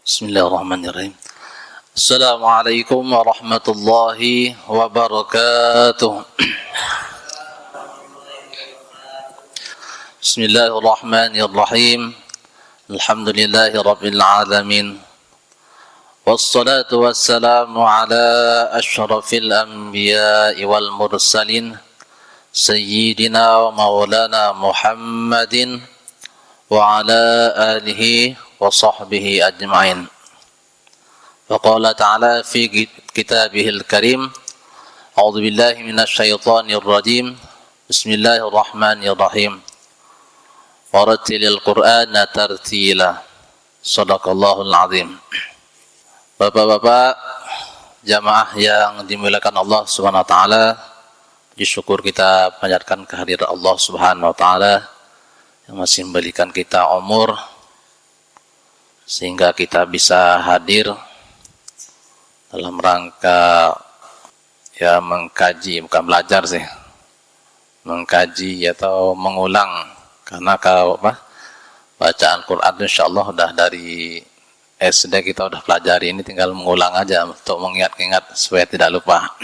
Bismillahirrahmanirrahim. Assalamualaikum warahmatullahi wabarakatuh. Bismillahirrahmanirrahim. Alhamdulillahi rabbil alamin. Wassalatu wassalamu ala asyrafil anbiya'i wal mursalin Sayyidina wa maulana Muhammadin wa ala alihi wa sahbihi ajma'in. Faqala ta'ala fi kitabihil karim, a'udzu billahi minasyaitonir rajim. Bismillahirrahmanirrahim. Warattilil Qur'ana tartila. Shadaqallahul azim. Bapak-bapak jamaah yang dimuliakan Allah Subhanahu wa taala, puji syukur kita panjatkan kehadiran Allah Subhanahu wa taala yang masih memberikan kita umur sehingga kita bisa hadir dalam rangka ya mengkaji, bukan belajar sih, mengkaji atau mengulang, karena kalau bacaan Quran insyaallah udah dari SD kita udah pelajari, ini tinggal mengulang aja untuk mengingat-ingat supaya tidak lupa.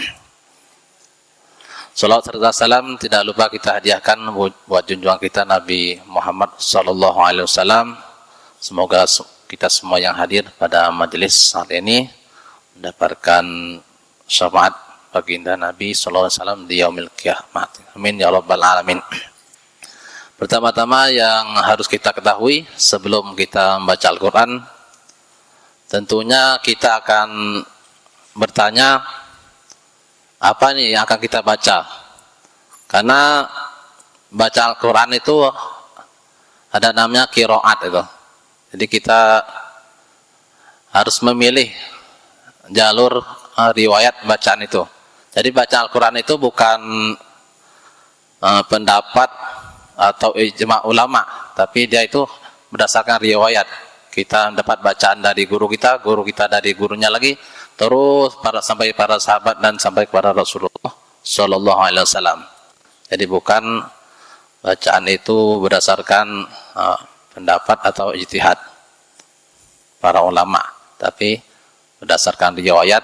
Salawat serta salam tidak lupa kita hadiahkan buat junjungan kita Nabi Muhammad SAW. Semoga kita semua yang hadir pada majelis hari ini mendapatkan syafaat baginda Nabi SAW di yaumil qiyamah. Amin ya rabbal alamin. Pertama-tama yang harus kita ketahui sebelum kita membaca Al-Quran, tentunya kita akan bertanya, apa nih yang akan kita baca? Karena baca Al-Quran itu ada namanya qiraat itu. Jadi kita harus memilih jalur riwayat bacaan itu. Jadi baca Al-Quran itu bukan pendapat atau ijma ulama, tapi dia itu berdasarkan riwayat. Kita dapat bacaan dari guru kita dari gurunya lagi, terus sampai para sahabat dan sampai kepada Rasulullah Shallallahu Alaihi Wasallam. Jadi bukan bacaan itu berdasarkan pendapat atau ijtihad para ulama, tapi berdasarkan riwayat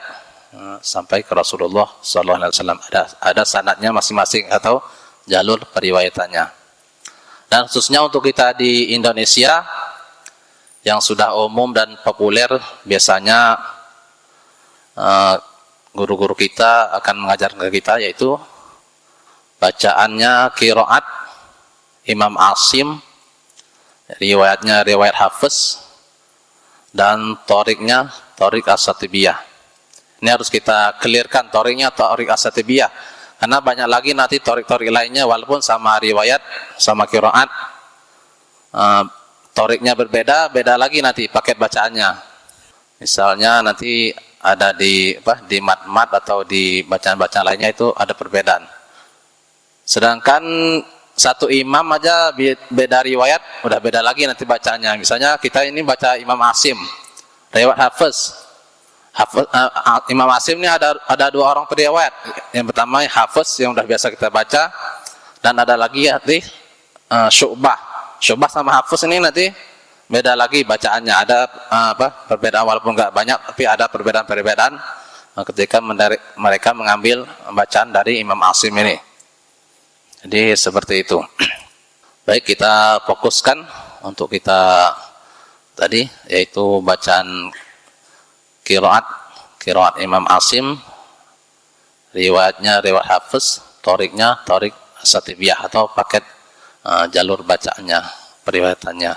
sampai ke Rasulullah Shallallahu Alaihi Wasallam. Ada sanadnya masing-masing atau jalur periwayatannya. Dan khususnya untuk kita di Indonesia yang sudah umum dan populer, biasanya guru-guru kita akan mengajar ke kita, yaitu bacaannya qiraat Imam Asim, riwayatnya riwayat Hafiz, dan toriknya torik as-Satibiyah. Ini harus kita clearkan, toriknya torik as-Satibiyah, karena banyak lagi nanti torik-torik lainnya walaupun sama riwayat, sama qiraat, toriknya berbeda, beda lagi nanti paket bacaannya. Misalnya nanti ada di mat-mat atau di bacaan-bacaan lainnya itu ada perbedaan. Sedangkan satu imam aja beda riwayat, udah beda lagi nanti bacanya. Misalnya kita ini baca Imam Asim, riwayat Hafiz. Imam Asim ini ada dua orang periwayat. Yang pertama Hafiz yang udah biasa kita baca, dan ada lagi nanti Syu'bah. Syu'bah sama Hafiz ini nanti beda lagi bacaannya. Ada perbedaan, walaupun nggak banyak, tapi ada perbedaan-perbedaan ketika mereka mengambil bacaan dari Imam Asim ini. Jadi seperti itu. Baik, kita fokuskan untuk kita tadi, yaitu bacaan qiraat Imam Asim, riwayatnya riwayat Hafiz, toriknya torik as-Satibiyah atau paket jalur bacaannya, periwayatannya.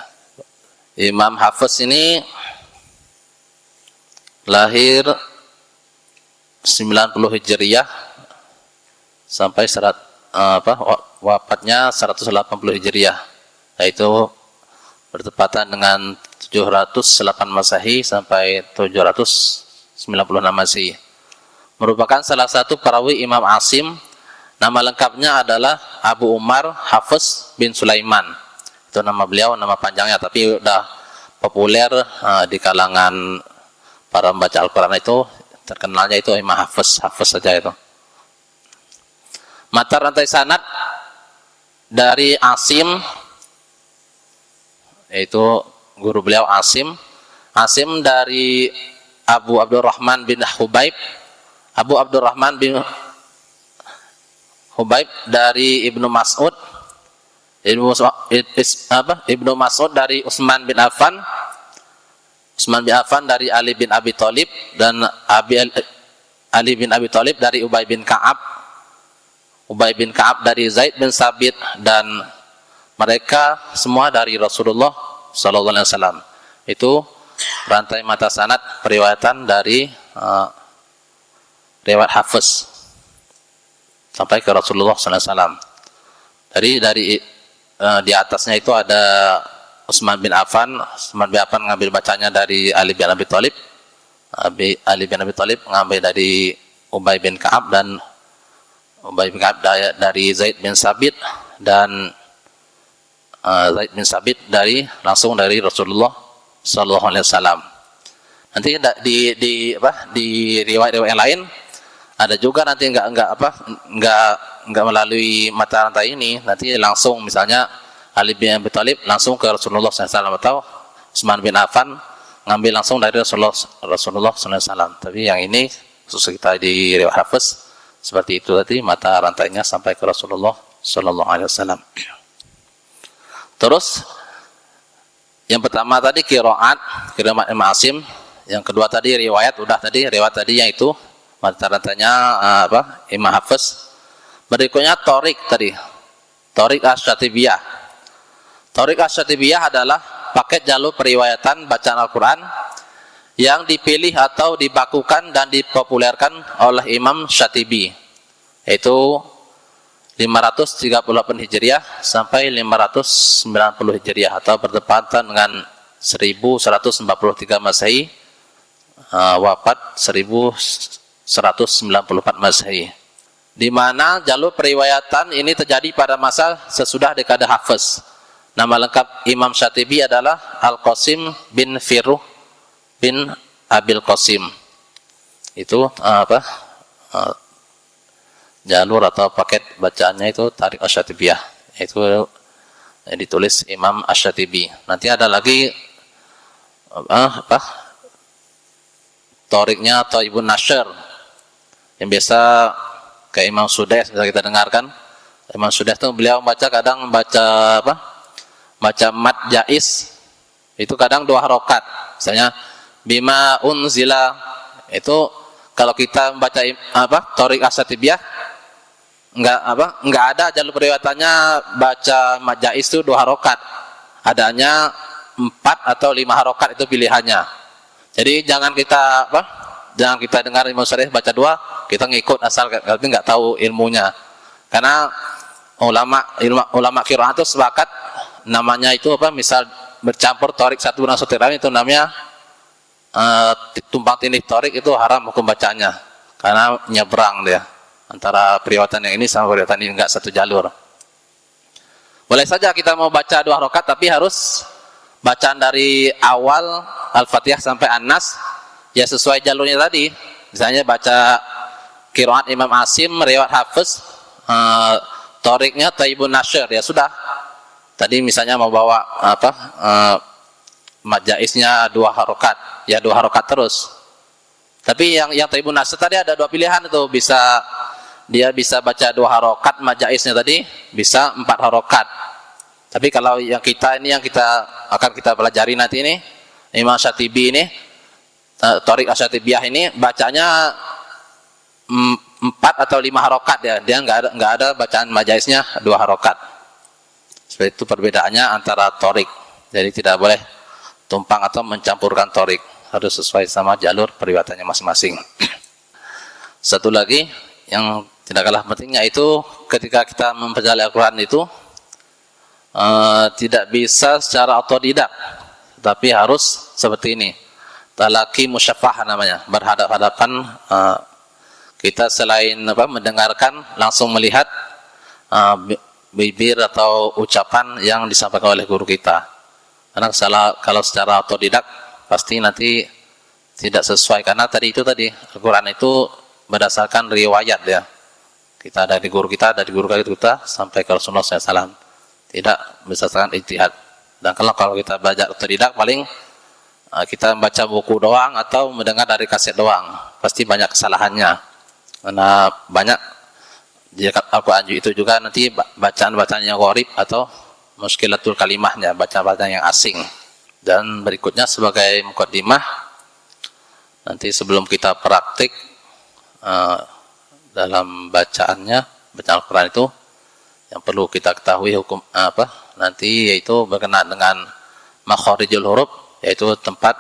Imam Hafiz ini lahir 90 Hijriyah sampai wafatnya 180 Hijriyah, yaitu bertepatan dengan 708 Masehi sampai 796 Masehi. Merupakan salah satu perawi Imam Asim. Nama lengkapnya adalah Abu Umar Hafiz bin Sulaiman. Itu nama beliau, nama panjangnya, tapi udah populer di kalangan para membaca Al-Quran itu, terkenalnya itu Imam Hafiz saja itu. Mata rantai sanad dari Asim, yaitu guru beliau Asim, Asim dari Abu Abdurrahman bin Hubaib, Abu Abdurrahman bin Hubaib dari Ibnu Mas'ud, Ibnu Mas'ud dari Utsman bin Affan, Utsman bin Affan dari Ali bin Abi Thalib, dan Ali bin Abi Thalib dari Ubay bin Ka'ab, Ubay bin Ka'ab dari Zaid bin Sabit, dan mereka semua dari Rasulullah sallallahu alaihi wasallam. Itu rantai mata sanad periwayatan dari riwayat Hafiz sampai ke Rasulullah sallallahu alaihi wasallam. Dari di atasnya itu ada Utsman bin Affan. Utsman bin Affan ngambil bacanya dari Ali bin Abi Thalib. Ali bin Abi Thalib ngambil dari Ubay bin Ka'ab, dan Ubay bin Ka'ab dari Zaid bin Sabit, dan Zaid bin Sabit langsung dari Rasulullah sallallahu alaihi wasallam. Nanti di riwayat-riwayat yang lain ada juga nanti enggak melalui mata rantai ini, nanti langsung misalnya Ali bin Abi Thalib langsung ke Rasulullah SAW, atau Utsman bin Affan ngambil langsung dari Rasulullah SAW. Tapi yang ini khusus kita di riwayat Hafiz seperti itu tadi, mata rantainya sampai ke Rasulullah SAW. Terus yang pertama tadi qiraat Imam Asim, yang kedua tadi riwayat yang itu mata rantainya Imam Hafiz. Berikutnya Thoriq tadi, Thoriq Asy-Syatibiyah. Thoriq Asy-Syatibiyah adalah paket jalur periwayatan bacaan Al-Quran yang dipilih atau dibakukan dan dipopulerkan oleh Imam Syatibi, yaitu 538 Hijriah sampai 590 Hijriah, atau bertepatan dengan 1143 Masehi, wafat 1194 Masehi. Di mana jalur periwayatan ini terjadi pada masa sesudah dekade Hafiz. Nama lengkap Imam Syatibi adalah Al-Qasim bin Firruh bin Abil Qasim. Itu jalur atau paket bacaannya itu Thoriq Asy-Syatibiyah. Itu ditulis Imam Asy-Syatibi. Nanti ada lagi Thoriqnya Thaibun Nashr, yang biasa kayak Imam Sudais bisa kita dengarkan. Imam Sudais itu beliau kadang baca mat jaiz itu kadang 2 harokat. Misalnya bima unzila, itu kalau kita membaca Thoriq Asy-Syatibiyah enggak ada jalur periwayatannya baca mat jaiz itu 2 harokat. Adanya 4 atau 5 harokat, itu pilihannya. Jadi jangan kita dengar Imam Sudais baca 2, kita ngikut asal, tapi nggak tahu ilmunya. Karena ulama qiraat itu sepakat namanya itu misal bercampur Thoriq satu dengan satu lain, itu namanya tumpang tindih Thoriq, itu haram hukum bacanya, karena nyebrang dia antara periwayatan yang ini sama periwayatan ini, nggak satu jalur. Boleh saja kita mau baca 2 rakaat, tapi harus bacaan dari awal Al-Fatihah sampai An-Nas ya sesuai jalurnya tadi. Misalnya baca qiraat Imam Asim, riwayat Hafiz, Thoriqnya Thaibun Nashr, ya sudah. Tadi misalnya mau bawa mat jaiznya 2 harokat, ya 2 harokat terus. Tapi yang Thaibun Nashr tadi ada 2 pilihan itu, dia bisa baca 2 harokat mat jaiznya tadi, bisa 4 harokat. Tapi kalau yang kita akan kita pelajari nanti ini, Imam Syatibi ini, Thoriq Asy-Syatibiyah ini bacanya 4 atau 5 harokat ya, dia nggak ada bacaan majaiznya 2 harokat. Seperti itu perbedaannya antara Thoriq. Jadi tidak boleh tumpang atau mencampurkan Thoriq, harus sesuai sama jalur periwayatannya masing-masing. Satu lagi yang tidak kalah pentingnya itu ketika kita mempelajari Al-Quran itu tidak bisa secara otodidak, tapi harus seperti ini, talaqi musyafah namanya, berhadap-hadapan. Kita selain mendengarkan, langsung melihat bibir atau ucapan yang disampaikan oleh guru kita. Karena kalau secara otodidak pasti nanti tidak sesuai, karena tadi Al-Quran itu berdasarkan riwayat ya. Kita dari guru kita sampai ke Rasulullah SAW, tidak berdasarkan ijtihad. Dan kalau kita belajar otodidak paling kita membaca buku doang atau mendengar dari kaset doang, pasti banyak kesalahannya. Karena banyak di Al-Quran itu juga nanti bacaan-bacaan yang gharib atau muskilatul kalimahnya, bacaan-bacaan yang asing. Dan berikutnya sebagai mukaddimah, nanti sebelum kita praktik dalam bacaan Al-Quran itu, yang perlu kita ketahui hukum nanti yaitu berkenaan dengan makharijul huruf, yaitu tempat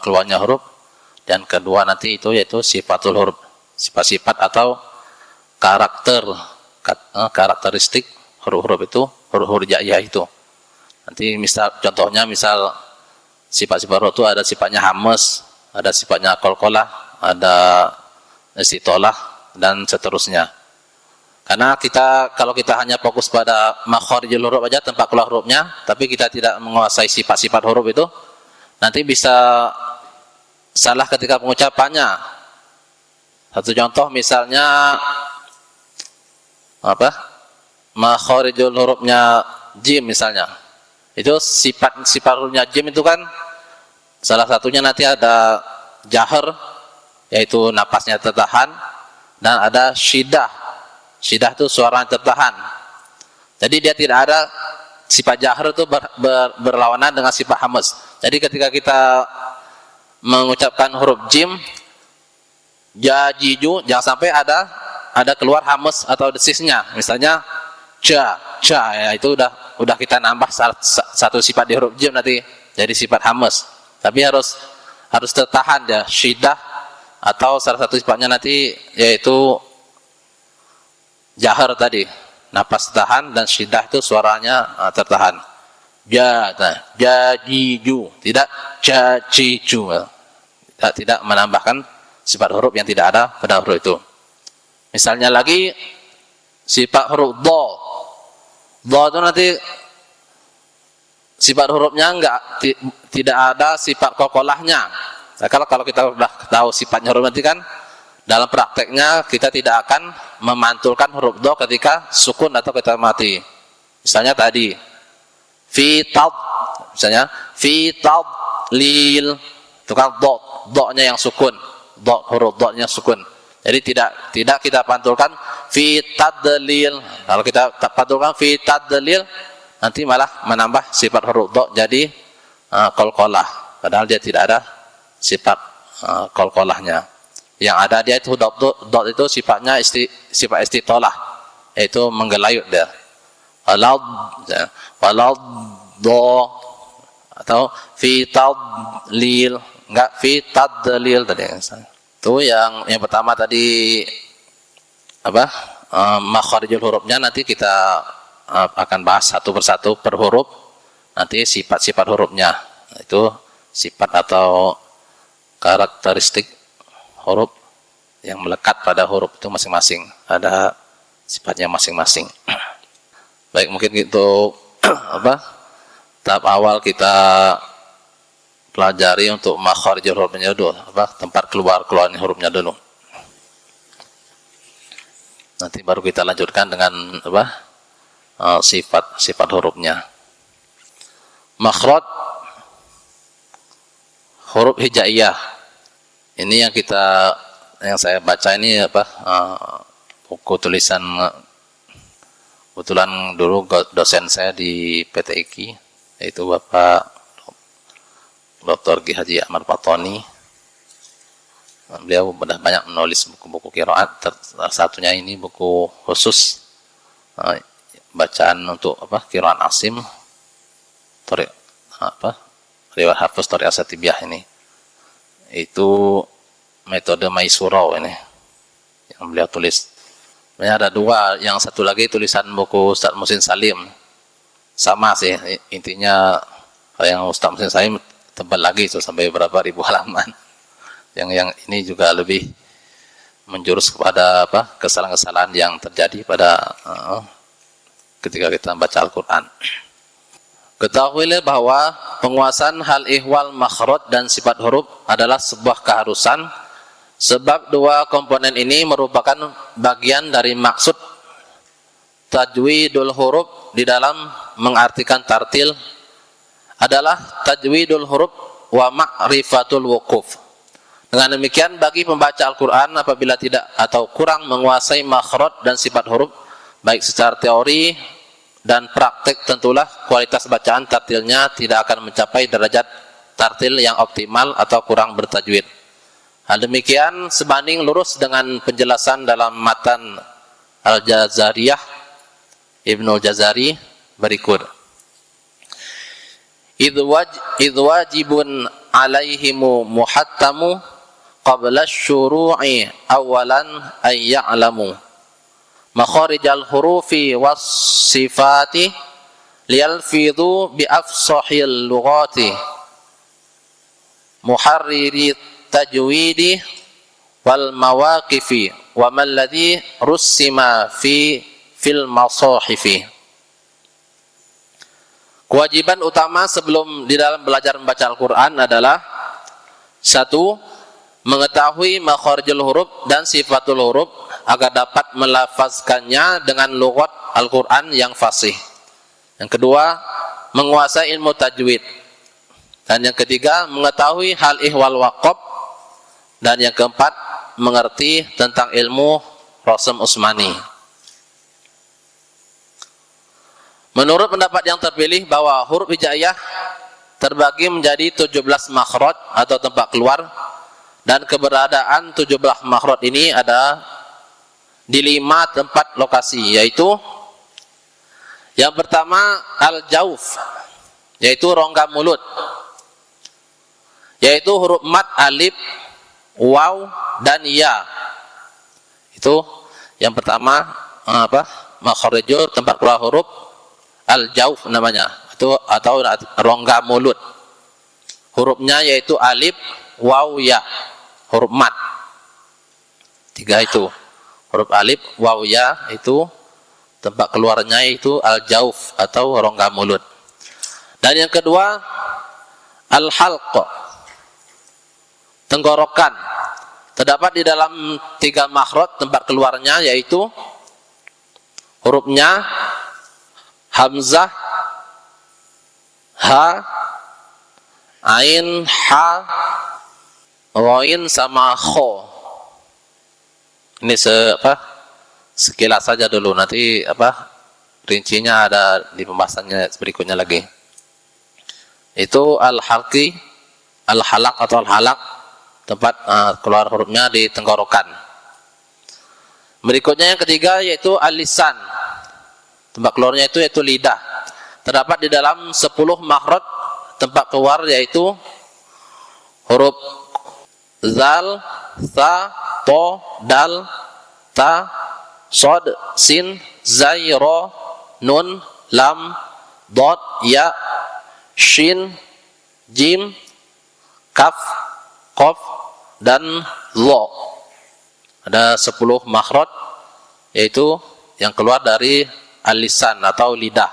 keluarnya huruf, dan kedua nanti itu yaitu sifatul huruf, sifat-sifat atau karakteristik huruf-huruf itu, huruf-huruf hijaiyah itu. Nanti contohnya sifat-sifat huruf itu ada sifatnya hamas, ada sifatnya qalqalah, ada istitolah, dan seterusnya. Karena kalau kita hanya fokus pada makharijul huruf aja, tempat keluar hurufnya, tapi kita tidak menguasai sifat-sifat huruf itu, nanti bisa salah ketika pengucapannya. Satu contoh misalnya makharijul hurufnya jim misalnya. Itu sifat hurufnya jim itu kan salah satunya nanti ada jahar, yaitu napasnya tertahan, dan ada syidah. Syidah itu suara yang tertahan. Jadi dia tidak ada sifat jahar itu berlawanan dengan sifat hamas. Jadi ketika kita mengucapkan huruf jim, jajiju, jangan sampai ada keluar hamas atau desisnya. Misalnya ja, ya itu udah kita nambah satu sifat di huruf jim nanti jadi sifat hamas. Tapi harus tertahan ya, syidah, atau salah satu sifatnya nanti yaitu jahar tadi, napas tertahan, dan syidah itu suaranya tertahan. Jajiju, tidak jajiju, tidak menambahkan sifat huruf yang tidak ada pada huruf itu. Misalnya lagi sifat huruf do itu nanti sifat hurufnya tidak ada sifat qalqalahnya. Nah, kalau kita sudah tahu sifatnya huruf nanti kan dalam prakteknya kita tidak akan memantulkan huruf do ketika sukun atau ketika mati. Misalnya tadi fitab lil, itu kan do-nya yang sukun, huruf do-nya sukun. Jadi tidak kita pantulkan fitadlil. Kalau kita pantulkan fitadlil, nanti malah menambah sifat huruf do jadi qalqalah, padahal dia tidak ada sifat qalqalahnya. Yang ada dia itu dot itu sifatnya sifat istitolah, yaitu menggelayut dia. Walad do atau fitadlil, enggak fitadlil tadi. Itu yang pertama tadi makharijul hurufnya, nanti kita akan bahas satu persatu per huruf, nanti sifat-sifat hurufnya. Itu sifat atau karakteristik huruf yang melekat pada huruf itu masing-masing, ada sifatnya masing-masing. Baik, mungkin itu tahap awal kita pelajari untuk makharijul hurufnya dulu, tempat keluarnya hurufnya dulu. Nanti baru kita lanjutkan dengan sifat hurufnya. Makhraj huruf hijaiyah. Ini yang saya baca ini buku tulisan, kebetulan dulu dosen saya di PT IKI, yaitu Bapak Dr. Ki Haji Ahmad Fatoni. Beliau sudah banyak menulis buku-buku qiraat, satunya ini buku khusus bacaan untuk qiraat asim, riwayat Hafiz Thariq As-Satibiyah ini. Itu metode Maisurah ini yang beliau tulis. Sebenarnya ada dua, yang satu lagi tulisan buku Ustaz Muhsin Salim, sama sih intinya. Kalau yang Ustaz Muhsin Salim tebal lagi itu sampai berapa ribu halaman. Yang ini juga lebih menjurus kepada kesalahan-kesalahan yang terjadi pada ketika kita membaca Al-Quran. Ketahuilah bahwa penguasaan hal ihwal makhraj dan sifat huruf adalah sebuah keharusan, sebab dua komponen ini merupakan bagian dari maksud tajwidul huruf di dalam mengartikan tartil adalah tajwidul huruf wa ma'rifatul wuquf. Dengan demikian bagi pembaca Al-Quran apabila tidak atau kurang menguasai makhraj dan sifat huruf baik secara teori dan praktek, tentulah kualitas bacaan tartilnya tidak akan mencapai derajat tartil yang optimal atau kurang bertajwid. Hal demikian sebanding lurus dengan penjelasan dalam matan Al-Jazariyah Ibnu Jazari berikut. Idh wajibun alaihimu muhattamu qabla syuru'i awalan ay ya'lamu makharijal hurufi was sifati liyalfidhu bi afsahil lughati muharriri tajwidi wal mawaqifi wa man ladhi russima fil masahifi. Kewajiban utama sebelum di dalam belajar membaca Al-Quran adalah: 1. Mengetahui makharijul huruf dan sifatul huruf agar dapat melafazkannya dengan lughat Al-Quran yang fasih. Yang kedua, menguasai ilmu tajwid. Dan yang ketiga, mengetahui hal ihwal waqaf. Dan yang keempat, mengerti tentang ilmu Rasm Utsmani. Menurut pendapat yang terpilih bahwa huruf hijaiyah terbagi menjadi 17 makhraj atau tempat keluar, dan keberadaan 17 makhraj ini ada di 5 tempat lokasi, yaitu yang pertama al-jauf, yaitu rongga mulut, yaitu huruf mad alif, waw dan ya. Itu yang pertama makharijul tempat keluar huruf al-jauf namanya, itu atau rongga mulut. Hurufnya yaitu alif, waw, ya, huruf mad. 3 itu. Huruf alif, waw, ya itu tempat keluarnya itu al-jauf atau rongga mulut. Dan yang kedua al-halq, tenggorokan. Terdapat di dalam 3 makhraj tempat keluarnya, yaitu hurufnya hamzah, ha, ain, ha, ghain sama kho. Ini sekilas saja dulu, nanti rincinya ada di pembahasannya berikutnya lagi. Itu al-halqi, al-halaq atau al-halaq, tempat keluar hurufnya di tenggorokan. Berikutnya yang ketiga yaitu al-lisan, tempat keluarnya itu yaitu lidah. Terdapat di dalam 10 makhraj tempat keluar, yaitu huruf zal, tha, to, dal, ta, sod, sin, zai, ro, nun, lam, dot, ya, shin, jim, kaf, qaf dan lo. Ada 10 makhraj, yaitu yang keluar dari al-lisan atau lidah.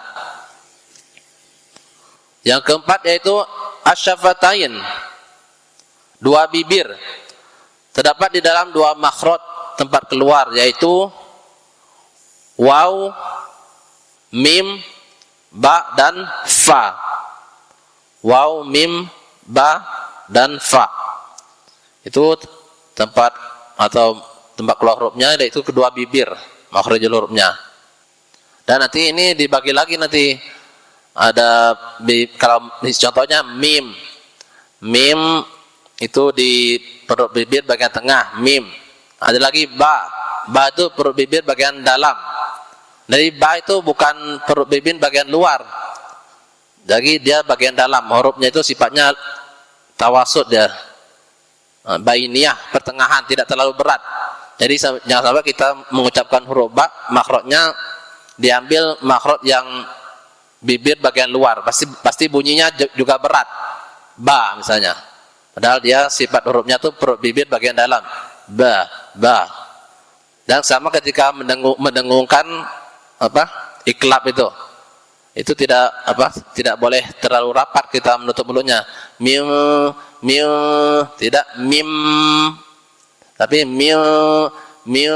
Yang keempat yaitu asyafatain, 2 bibir. Terdapat di dalam 2 makhraj tempat keluar, yaitu waw, mim, ba dan fa. Waw, mim, ba dan fa. Itu tempat atau tempat keluar hurufnya, yaitu kedua bibir makhrajul hurufnya. Dan nanti ini dibagi lagi, nanti ada kalau contohnya mim. Mim itu di perut bibir bagian tengah, mim. Ada lagi ba. Ba itu perut bibir bagian dalam. Dari ba itu bukan perut bibir bagian luar. Jadi dia bagian dalam. Hurufnya itu sifatnya tawasud dia. Bainiyah, pertengahan, tidak terlalu berat. Jadi jangan sampai kita mengucapkan huruf ba, makhrajnya diambil makhraj yang bibir bagian luar, pasti bunyinya juga berat. Ba misalnya. Padahal dia sifat hurufnya tuh perut bibir bagian dalam. Ba, ba. Dan sama ketika mendengungkan iklab itu. Itu tidak boleh terlalu rapat kita menutup mulutnya. Mim, mim, tidak mim, tapi mim, mim,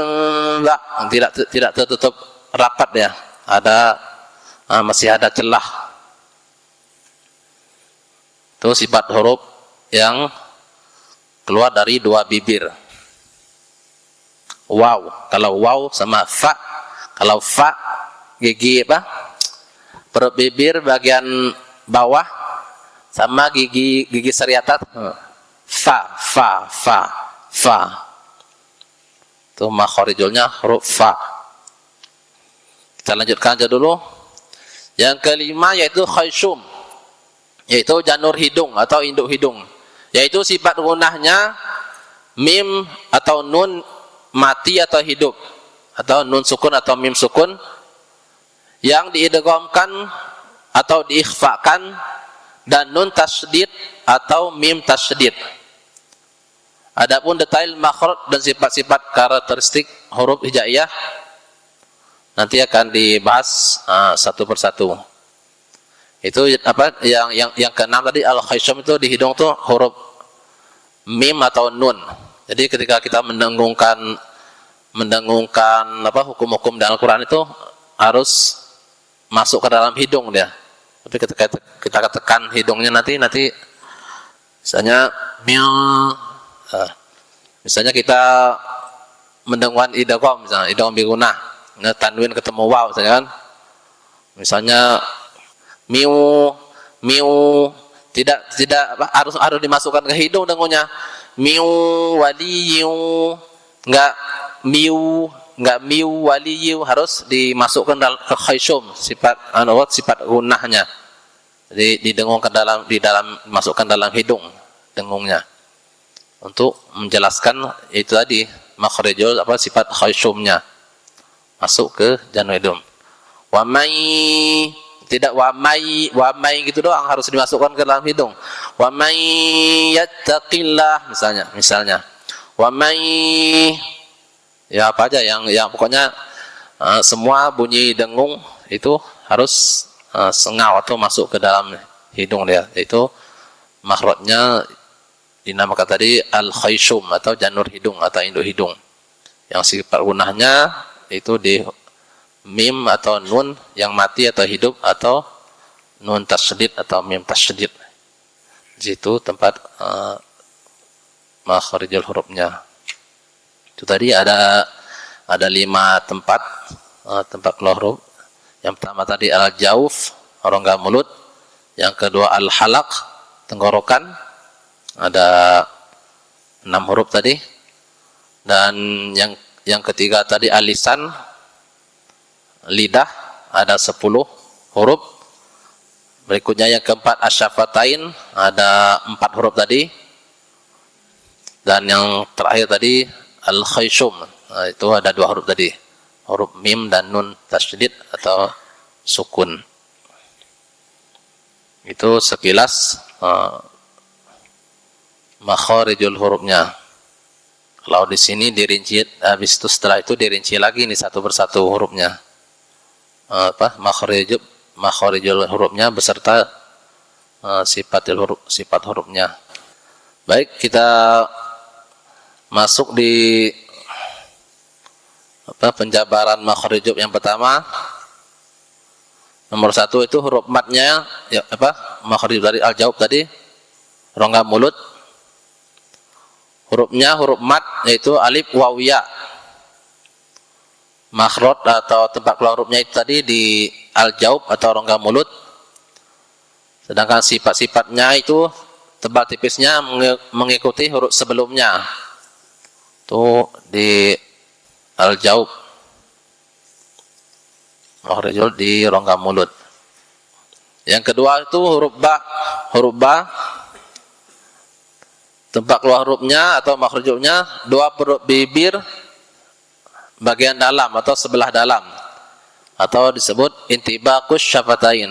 tidak tertutup rapat ya. Masih ada celah. Itu sifat huruf yang keluar dari dua bibir. Waw, kalau waw sama fa. Kalau fa gigi apa? Perut bibir bagian bawah sama gigi seri atas. Fa. Itu makharijulnya huruf fa. Kita lanjutkan aja dulu. Yang kelima yaitu khayshum, yaitu janur hidung atau induk hidung, yaitu sifat gunahnya mim atau nun mati atau hidup, atau nun sukun atau mim sukun yang diidghamkan atau diikhfakan, dan nun tasydid atau mim tasydid. Adapun detail makhraj dan sifat-sifat karakteristik huruf hijaiyah nanti akan dibahas satu persatu. Itu apa yang keenam tadi, al khayshum itu di hidung tuh huruf mim atau nun. Jadi ketika kita mendengungkan apa hukum-hukum dalam Al-Qur'an itu harus masuk ke dalam hidung dia. Tapi ketika kita tekan hidungnya nanti misalnya misalnya kita mendengungkan idgham, misalnya idgham bi gunnah, tanwin ketemu waw misalnya kan. Misalnya miu tidak apa, harus dimasukkan ke hidung dengunya. Miu waliyu, enggak miu waliyu, harus dimasukkan ke khayshum, sifat gunnahnya. Jadi didengungkan masukkan dalam hidung dengungnya. Untuk menjelaskan itu tadi makhrijul apa sifat khayshumnya masuk ke janur hidung. Wa may, tidak wa may gitu doang, harus dimasukkan ke dalam hidung. Wa may yattaqillah misalnya. Wa may, ya apa aja yang pokoknya semua bunyi dengung itu harus sengau atau masuk ke dalam hidung dia. Itu makhrajnya dinamakan tadi al khayshum atau janur hidung atau induk hidung. Yang sifat gunahnya itu di mim atau nun yang mati atau hidup, atau nun tasydid atau mim tasydid. Di situ tempat makhrijul hurufnya. Itu tadi ada 5 tempat keluar huruf. Yang pertama tadi al jauf, rongga mulut. Yang kedua al halaq, tenggorokan. Ada 6 huruf tadi. Dan yang ketiga tadi al lisan, lidah, ada 10 huruf. Berikutnya yang keempat asyafatain, ada 4 huruf tadi. Dan yang terakhir tadi al khayshum, itu ada 2 huruf tadi, huruf mim dan nun tasydid atau sukun. Itu sekilas makharijul hurufnya. Kalau di sini dirinci, habis itu setelah itu dirinci lagi nih satu persatu hurufnya. Makharijul hurufnya beserta sifat hurufnya. Baik, kita masuk di penjabaran makharijul yang pertama. Nomor 1 itu huruf matnya, ya makharijul dari al jaub tadi, rongga mulut. Hurufnya huruf mat yaitu alif waw ya. Makhraj atau tempat keluar hurufnya itu tadi di al jaub atau rongga mulut. Sedangkan sifat-sifatnya itu tebal tipisnya mengikuti huruf sebelumnya. Itu di al jaub, makharijul di rongga mulut. Yang kedua itu huruf ba. Huruf ba tempat keluar hurufnya atau makhrijulnya 2 perut bibir bagian dalam atau sebelah dalam, atau disebut intibaqus syafatain.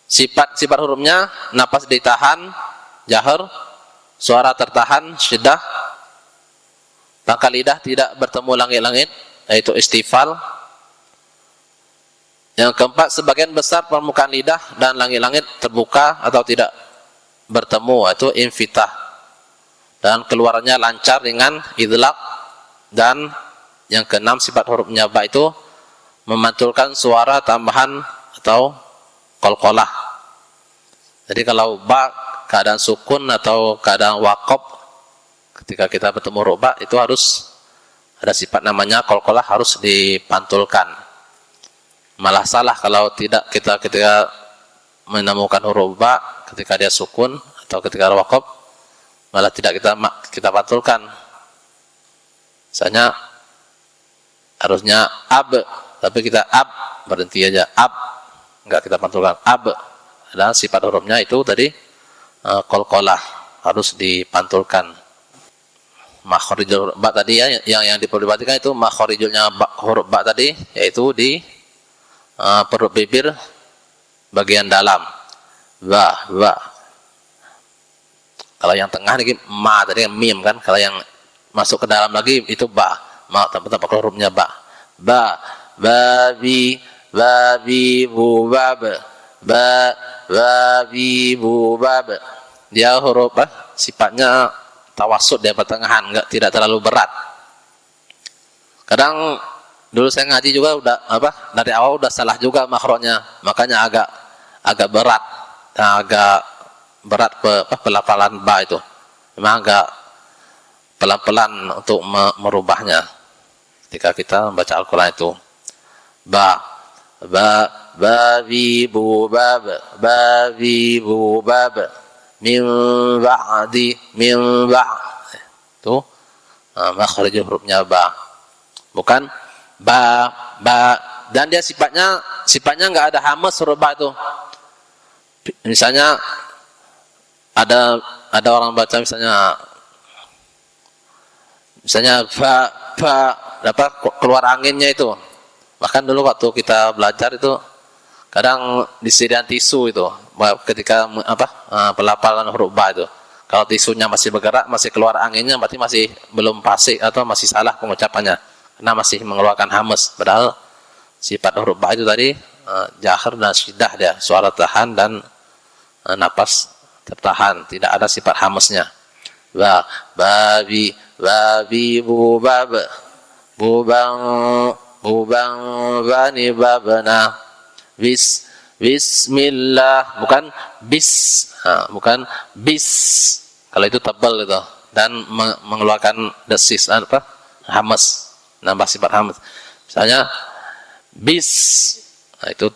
Sifat hurufnya napas ditahan, jahar, suara tertahan, syiddah, pangkal lidah tidak bertemu langit-langit, yaitu istifal. Yang keempat, sebagian besar permukaan lidah dan langit-langit terbuka atau tidak bertemu, itu infitah, dan keluarnya lancar dengan idlaq. Dan yang keenam, sifat hurufnya ba itu memantulkan suara tambahan atau qalqalah. Jadi kalau ba keadaan sukun atau keadaan waqaf, ketika kita bertemu huruf ba itu harus ada sifat namanya qalqalah, harus dipantulkan. Malah salah kalau tidak kita ketika menemukan huruf ba ketika dia sukun atau ketika waqaf malah tidak kita pantulkan. Misalnya harusnya ab, tapi kita ab berhenti aja, ab enggak kita pantulkan, ab adalah sifat hurufnya itu tadi qalqalah, harus dipantulkan. Makharijul ba tadi ya, yang diperdebatkan itu makharijulnya huruf ba tadi, yaitu di perut bibir bagian dalam, ba. Kalau yang tengah ini ma tadi mim kan, kalau yang masuk ke dalam lagi itu ba, ma tanpa hurufnya ba, babi bu bab, babi bu bab. Dia huruf sifatnya tawassut, dia pertengahan, tidak terlalu berat. Kadang dulu saya ngaji juga udah dari awal udah salah juga makhrajnya, makanya agak berat pelafalan ba itu. Memang agak pelan-pelan untuk merubahnya ketika kita membaca Al-Quran itu. Babi bu bab, min ba'di, itu makhraj hurufnya ba, bukan ba. Dan dia sifatnya nggak ada hamas huruf ba itu. Misalnya ada orang baca misalnya keluar anginnya itu. Bahkan dulu waktu kita belajar itu kadang disediakan tisu itu ketika pelafalan huruf ba itu. Kalau tisunya masih bergerak, masih keluar anginnya, berarti masih belum fasih atau masih salah pengucapannya, karena masih mengeluarkan hamas. Padahal sifat huruf ba itu tadi jahar dan syiddah, dia suara tahan dan napas tertahan, tidak ada sifat hamasnya. Babi bu bab, bubang bani babna, bismillah, bukan bukan bis. Kalau itu tebal itu dan mengeluarkan desis hamas, nambah sifat hamas. Misalnya bis, itu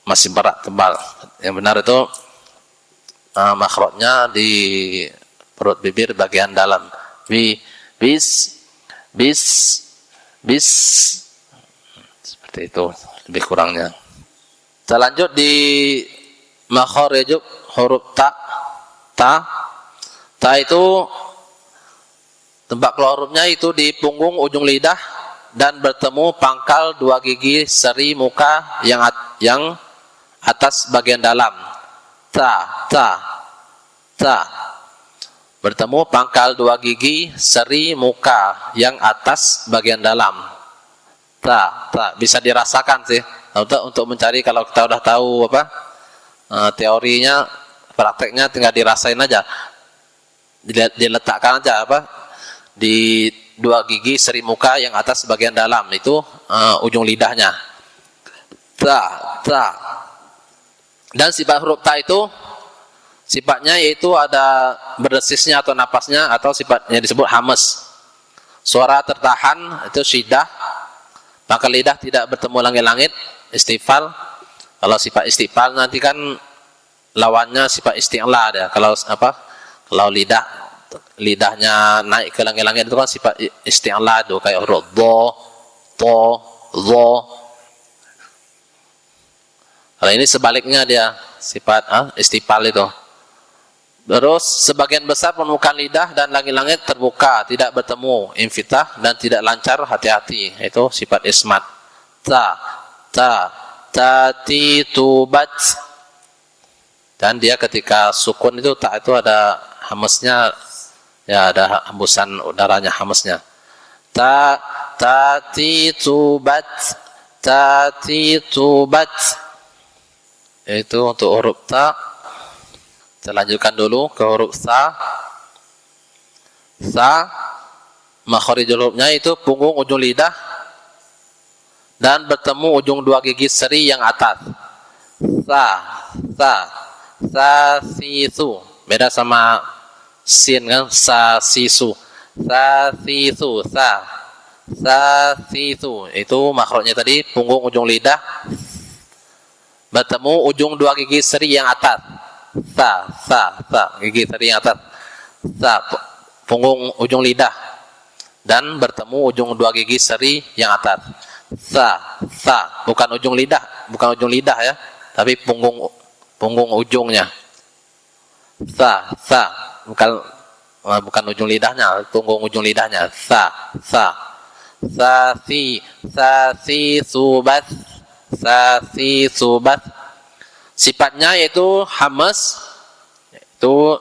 masih berat, tebal. Yang benar itu makhrajnya di perut bibir bagian dalam. Bis seperti itu lebih kurangnya. Kita lanjut di makhraj huruf ta itu tempat keluar hurufnya itu di punggung ujung lidah dan bertemu pangkal dua gigi seri muka yang atas bagian dalam. Ta bertemu pangkal dua gigi seri muka yang atas bagian dalam. Ta bisa dirasakan sih untuk mencari. Kalau kita udah tahu teorinya, prakteknya tinggal dirasain aja, diletakkan aja di dua gigi seri muka yang atas bagian dalam itu ujung lidahnya. Ta dan sifat huruf ta itu sifatnya yaitu ada berdesisnya atau napasnya, atau sifatnya disebut hamas. Suara tertahan itu syiddah, maka lidah tidak bertemu langit-langit, istifal. Kalau sifat istifal nanti kan lawannya sifat isti'la ada. Kalau lidahnya naik ke langit-langit itu kan sifat isti'la itu, kayak huruf do, to, zo. Kalau ini sebaliknya dia sifat istifal itu. Terus sebagian besar permukaan lidah dan langit-langit terbuka, tidak bertemu, infitah dan tidak lancar, hati-hati. Itu sifat ismat. Tati tubat. Dan dia ketika sukun itu ta itu ada hamasnya, ya ada hembusan udaranya, hamasnya. Tati tubat. Itu untuk huruf ta. Kita lanjutkan dulu ke huruf sa. Makharijul hurufnya itu punggung ujung lidah dan bertemu ujung dua gigi seri yang atas. Sa sisu. Beda sama sin kan, sa sisu. Sa sisu, sa sisu. Itu makhrajnya tadi punggung ujung lidah bertemu ujung dua gigi seri yang atas. Sa gigi seri yang atas. Sa punggung ujung lidah dan bertemu ujung dua gigi seri yang atas. Sa bukan ujung lidah ya, tapi punggung ujungnya. Sa bukan ujung lidahnya, punggung ujung lidahnya. Sa si subat. Sifatnya yaitu hamas, itu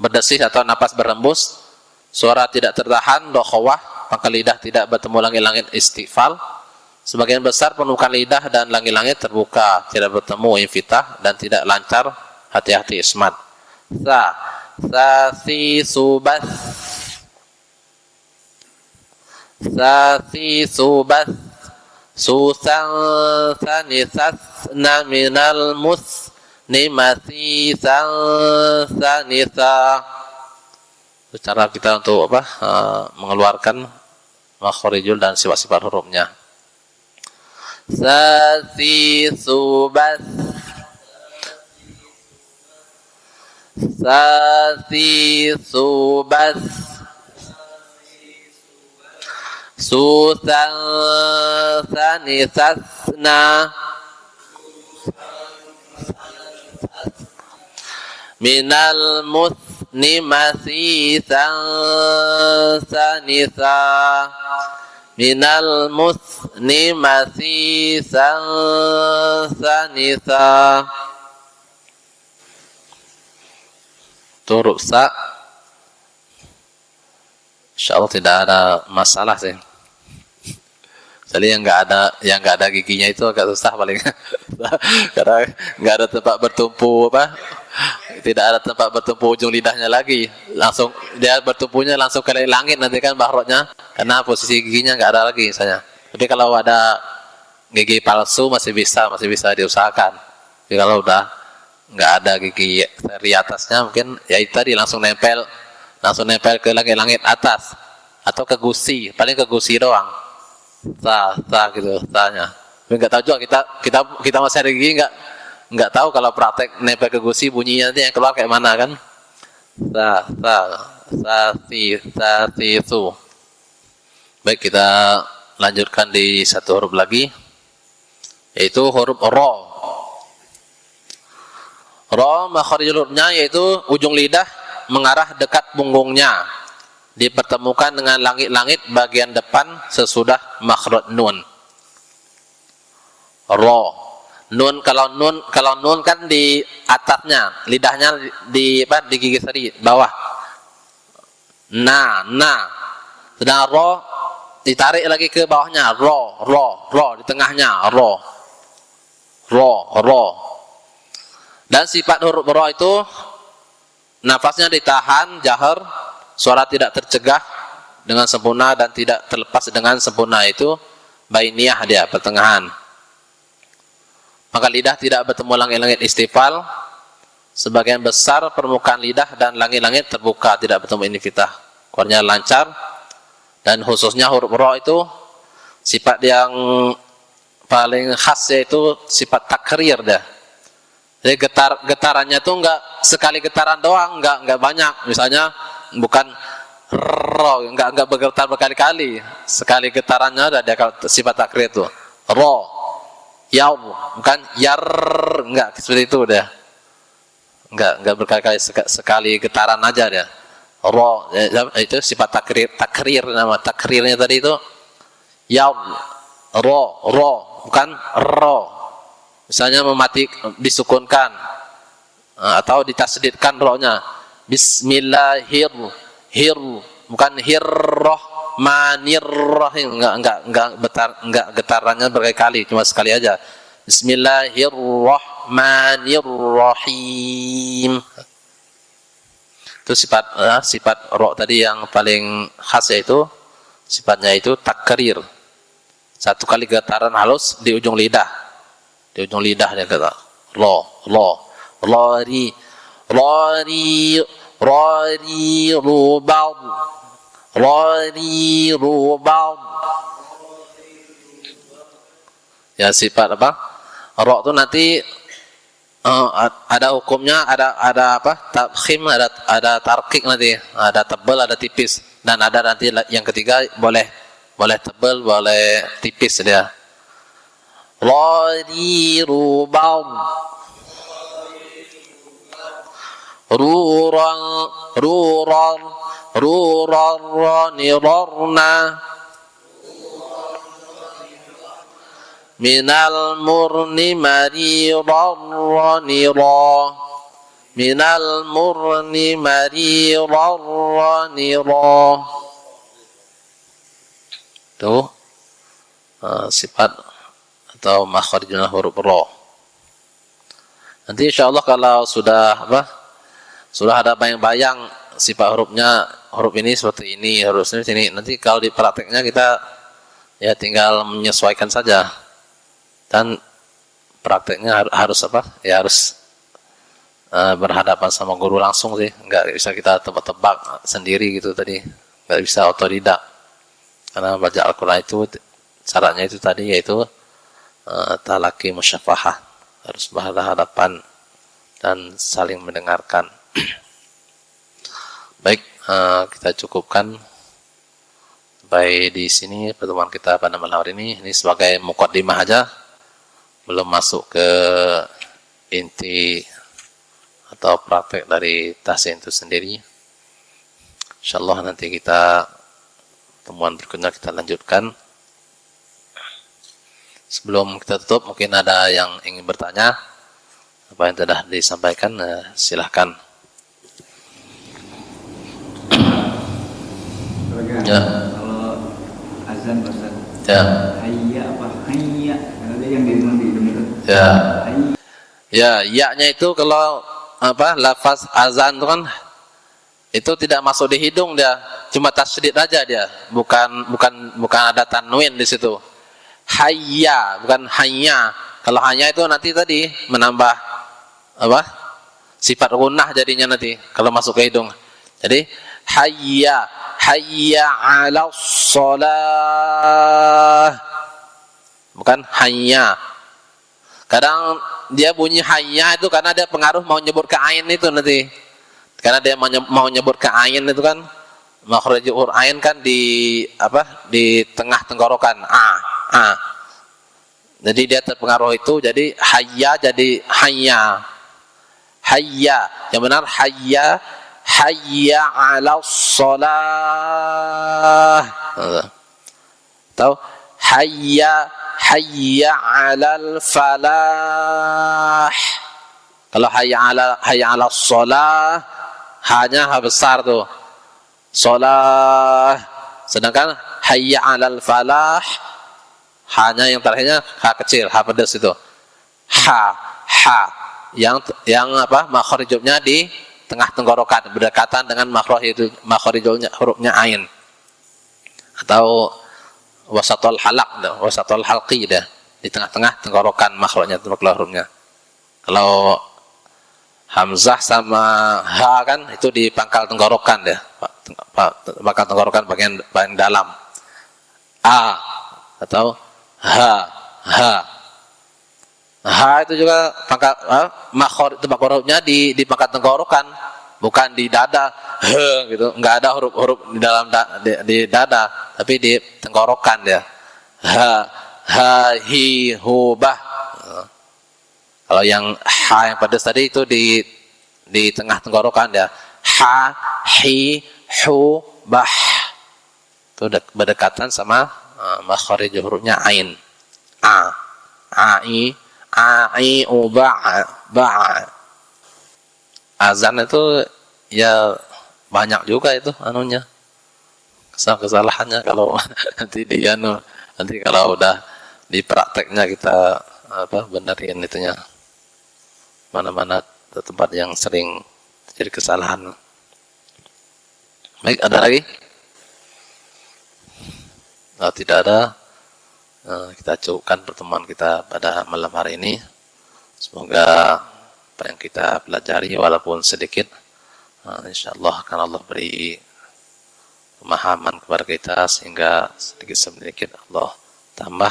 berdesis atau napas berhembus, suara tidak tertahan, dokhawah, maka lidah tidak bertemu langit-langit istighfal. Sebagian besar permukaan lidah dan langit-langit terbuka, tidak bertemu infitah dan tidak lancar, hati-hati ismat. Si subat. Susan sanisasna minal musnimati sanisa. Cara kita untuk mengeluarkan makhorijul dan sifat-sifat hurufnya. Sasi subas, susan sanisasna minal musnimati sanisa, minal musnimati sanisa. Turut sa, insyaallah tidak ada masalah sih. Jadi yang nggak ada giginya itu agak susah paling, karena nggak ada tempat bertumpu tidak ada tempat bertumpu ujung lidahnya lagi, langsung dia bertumpunya langsung ke langit nanti kan bahrotnya, karena posisi giginya nggak ada lagi misalnya. Tapi kalau ada gigi palsu masih bisa diusahakan. Tapi kalau udah nggak ada gigi seri atasnya, mungkin ya itu tadi langsung nempel ke langit-langit atas atau ke gusi, paling ke gusi doang. Gitu tanya. Tapi nggak tahu juga kita masih ada gigi nggak tahu kalau praktek nempel ke gusi bunyinya nanti yang keluar kayak mana kan. Su. Baik, kita lanjutkan di satu huruf lagi, yaitu huruf ro. Ro makharijul hurufnya yaitu ujung lidah mengarah dekat punggungnya, dipertemukan dengan langit-langit bagian depan sesudah makhraj nun. Ro. Kalau nun kan di atasnya, lidahnya di gigi seri bawah. Na. Sedang ro ditarik lagi ke bawahnya, ro di tengahnya, ro. Dan sifat huruf ro itu nafasnya ditahan, jahar, suara tidak tercegah dengan sempurna dan tidak terlepas dengan sempurna, itu bainiyah, dia pertengahan. Maka lidah tidak bertemu langit-langit istifal. Sebagian besar permukaan lidah dan langit-langit terbuka, tidak bertemu infitah, keluarnya lancar. Dan khususnya huruf ro itu sifat yang paling khas yaitu sifat takrir dia. Jadi getarannya tuh enggak sekali getaran doang, enggak banyak. Misalnya bukan ro, enggak bergetar berkali-kali. Sekali getarannya ada sifat takrir itu. Ro. Yaum, bukan yar, enggak seperti itu dia. Enggak berkali-kali, sekali getaran aja dia. Ro, itu sifat takrir, nama takrirnya tadi itu yaum, ro, bukan ro. Misalnya disukunkan atau ditasdidkan ro-nya. Bismillahir, bukan hirrahmanirrahim, enggak getarannya berkali-kali, cuma sekali aja. Bismillahirrahmanirrahim. Itu sifat ro tadi yang paling khas, yaitu sifatnya itu takrir. Satu kali getaran halus di ujung lidah. Di ujung lidah dia kata ro, Rari, rari, rubal. Rari, rubal. Ya, sifat apa? Ro itu nanti ada hukumnya, ada apa? Tafkhim, ada tarkik nanti, ada tebal, ada tipis, dan ada nanti yang ketiga boleh tebal, boleh tipis dia. Radiru ba'd, ruran, ruran, ruran, ranirarna, minal murni mariranira, minal murni mariranira. Tuh sifat atau makharijul huruf ra. Nanti insyaallah kalau sudah ada bayang-bayang sifat hurufnya, huruf ini seperti ini, huruf ini sini. Nanti kalau di prakteknya kita ya tinggal menyesuaikan saja. Dan prakteknya harus ya harus berhadapan sama guru langsung sih, nggak bisa kita tebak-tebak sendiri gitu tadi, nggak bisa otodidak. Karena baca Al-Quran itu syaratnya itu tadi yaitu talaki musyafahah, harus berhadapan dan saling mendengarkan. Baik, kita cukupkan sampai di sini pertemuan kita pada malam hari ini. Ini sebagai muqaddimah aja, belum masuk ke inti atau praktek dari tahsin itu sendiri. Insyaallah nanti kita pertemuan berikutnya kita lanjutkan. Sebelum kita tutup, mungkin ada yang ingin bertanya apa yang sudah disampaikan, silahkan. Ya. Kalau azan Ustaz. Ya. Hayya apa hayya? Ada yang didengar. Ya. Ya, ya-nya itu kalau lafaz azan itu kan itu tidak masuk di hidung dia, cuma tasydid aja dia, bukan ada tanwin di situ. Hayya, bukan hanya. Kalau hanya itu nanti tadi menambah sifat gunnah jadinya nanti kalau masuk ke hidung. Jadi hayya, hayya 'alas shalah. Bukan hanya. Kadang dia bunyi hayya itu karena dia pengaruh mau nyebut ke ain itu nanti. Karena dia mau nyebut ke ain itu kan, makhrajul ain kan di tengah tenggorokan. Jadi dia terpengaruh itu, jadi hayya jadi hayya. Hayya, yang benar hayya, hayya 'alas shalah. Tahu? Hayya, hayya 'alal falah. Kalau hayya 'alas shalah, hanya ha besar tuh. Shalah. Sedangkan hayya 'alal falah, hanya yang terakhirnya ha kecil, ha pedas itu. Ha yang makharijnya di tengah tenggorokan, berdekatan dengan makharijnya hurufnya ain. Atau wasatul halaq, wasatul halqi dah, di tengah-tengah tenggorokan makhrajnya hurufnya. Kalau hamzah sama ha kan itu di pangkal tenggorokan deh, pangkal tenggorokan bagian dalam. A atau ha itu juga pangkal makhraj tempat hurufnya di pangkal tenggorokan, bukan di dada gitu, enggak ada huruf di dalam di dada, tapi di tenggorokan dia. Ha hi hu bah. Kalau yang ha yang pedas tadi itu di tengah tenggorokan dia. Ha hi hu bah. Itu berdekatan sama makhraj hurufnya ain. Ai ba. Azan itu ya banyak juga itu anunya, kesalahannya kalau nanti nanti kalau udah di prakteknya kita benerin itunya, mana-mana tempat yang sering terjadi kesalahan. Baik, ada lagi? Kalau tidak ada, kita cukupkan pertemuan kita pada malam hari ini. Semoga apa yang kita pelajari walaupun sedikit, insya Allah akan Allah beri pemahaman kepada kita sehingga sedikit sedikit Allah tambah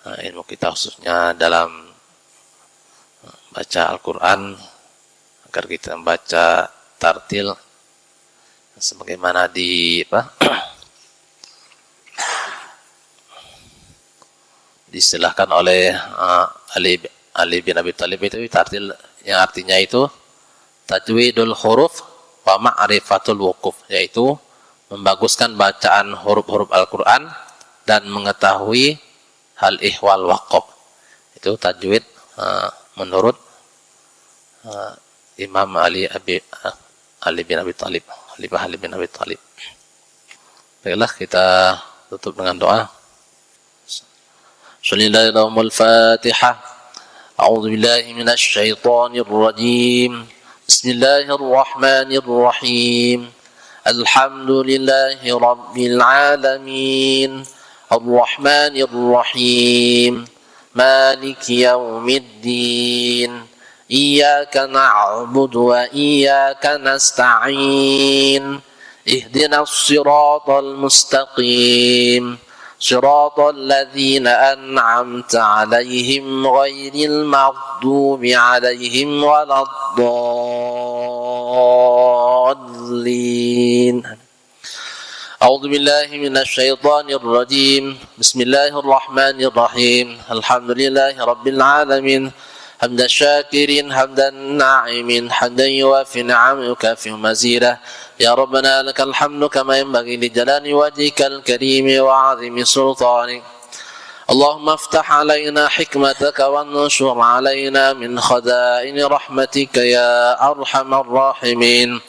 ilmu kita khususnya dalam baca Al-Quran, agar kita membaca tartil sebagaimana diistilahkan oleh Ali bin Abi Thalib. Itu tartil yang artinya itu tajwidul huruf wa ma'rifatul wuquf, yaitu membaguskan bacaan huruf-huruf Al-Quran dan mengetahui hal ihwal waqaf. Itu tajwid menurut Imam Ali bin Abi Thalib, Khalifah Ali bin Abi Thalib. Baiklah, kita tutup dengan doa. Bismillahirrahmanirrahim. Al-Fatihah. A'udzu billahi minasy syaithanir rajim. Bismillahirrahmanirrahim. Alhamdulillahi rabbil alamin. Ar-Rahmanir Rahim. Maliki yaumiddin. Iyyaka na'budu wa iyyaka nasta'in. Ihdinas siratal mustaqim. صراط الذين أنعمت عليهم غير المغضوب عليهم ولا الضالين. أعوذ بالله من الشيطان الرجيم. بسم الله الرحمن الرحيم. الحمد لله رب العالمين. حمد الشاكرين حمد الناعمين حمدا يوافي نعمه ويكافئ مزيده. يا ربنا لك الحمد كما ينبغي لجلال وجهك الكريم وعظيم سلطانك. اللهم افتح علينا حكمتك وانشر علينا من خزائن رحمتك يا أرحم الراحمين.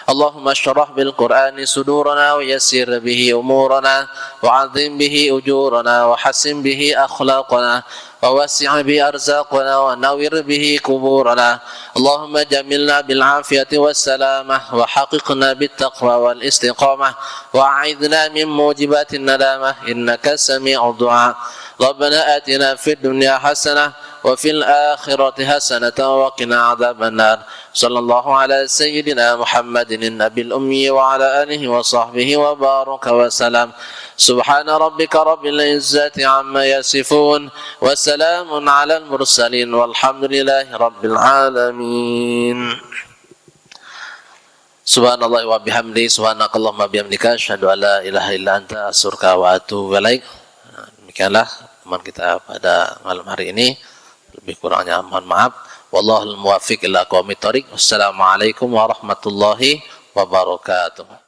اللهم اشرح بالقرآن صدورنا ويسر به أمورنا وعظم به أجورنا وحسن به أخلاقنا ووسع به أرزاقنا ونور به قبورنا. اللهم جملنا بالعافية والسلامة وحققنا بالتقوى والاستقامة وأعذنا من موجبات الندامة إنك سميع الدعاء. ربنا آتنا في الدنيا حسنة وفي الآخرة حسنة وقنا عذاب النار. صلى الله على سيدنا محمد النبي الأمي وعلى آله وصحبه وبارك وسلم. سبحان ربك رب العزة عما يصفون وسلام على المرسلين والحمد لله رب العالمين. Subhanallah wa bihamdi, subhanakallahumma bihamdika, asyhadu an la ilaha illa anta, astaghfiruka wa atubu ilaik. Demikianlah teman kita pada malam hari ini. Lebih kurangnya mohon maaf. Wallahul muwaffiq ila aqwamit thoriq. Wassalamualaikum warahmatullahi wabarakatuh.